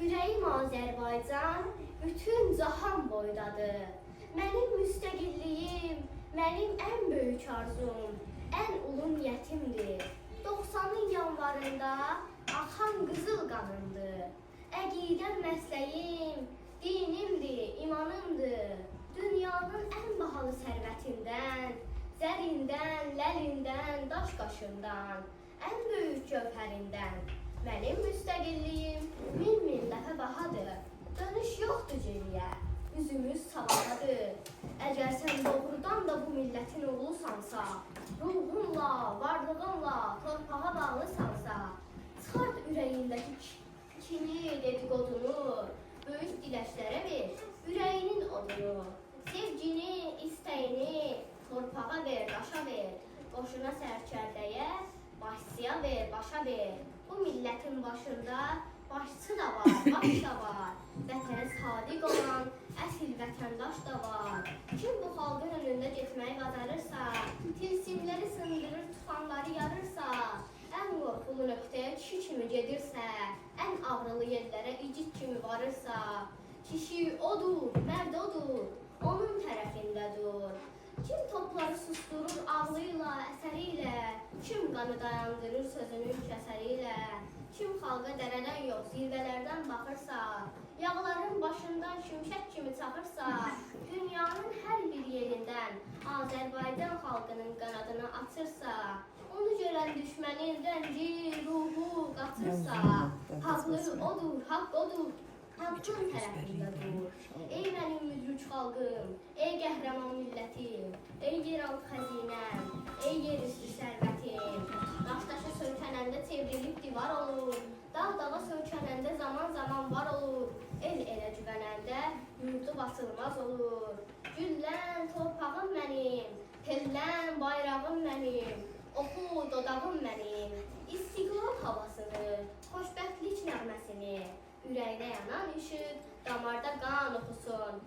Ürəyim Azərbaycan bütün cahan boydadır. Mənim müstəqilliyim, mənim ən böyük arzum, ən ulu niyyətimdir. 90-ın yanvarında axan qızıl qanımdır. Əqidəm məsləyim, dinimdir, imanımdır. Dünyanın ən bahalı sərvətindən, zərindən, ləlindən, daş qaşından, ən böyük gövhərindən. Mənim müstəqilliyim min dəfə bahadır. Dönüş yoxdur geriyə, üzümüz sabahdadır. Əgər sən doğrudan da bu millətin oğlusansa, ruhunla, varlığınla torpağa bağlısansa, çıxart ürəyindəki kini, dediqodunu, böyük diləklərə ver, ürəyinin odunu. Sevgini, istəyini torpağa ver, daşa ver, qoşuna sərkərdəyə, başçıya ver, başa ver. Bu millətin başında başçı da var, baş da var. Vətənə sadiq olan əsil vətəndaş da var. Kim bu xalqın önündə getməyi bacarırsa, tilsimləri sındırır, tufanları yarırsa, ən qorxulu nöqtəyə kişi kimi gedirsə, ən ağrılı yerlərə igid kimi varırsa, kişi odur, mərd odur, onun tərəfində dur. Kim topları susturur ağlıyla, əsəriyle, kim qanı dayandırır sözünün kəsəriyle, kim xalqa dərədən yox, zirvələrdən baxırsa, yağların başından şimşək kimi çaxırsa, dünyanın hər bir yerindən Azərbaycan xalqının qanadını açırsa, onu görən düşmənin rənci, ruhu qaçırsa, haqlı odur, haqq odur, haqqın tərəfində dur. Ey mənim müdrik xalqım, ey qəhrəman millətim, ey yeraltı xəzinəm, ey yerüstü sərvətim. Daş-daşa söykənəndə çevrilib divar olur, dağ-dağa söykənəndə zaman var olur, el-elə güvənəndə yurdu basılmaz olur. Güllən, torpağım mənim, tellən, bayrağım mənim, oxu, dodağım mənim, istiqlal havasını, xoşbəxtlik nəğməsini, ürəkdə yanan işıq, damarda qan oxusun.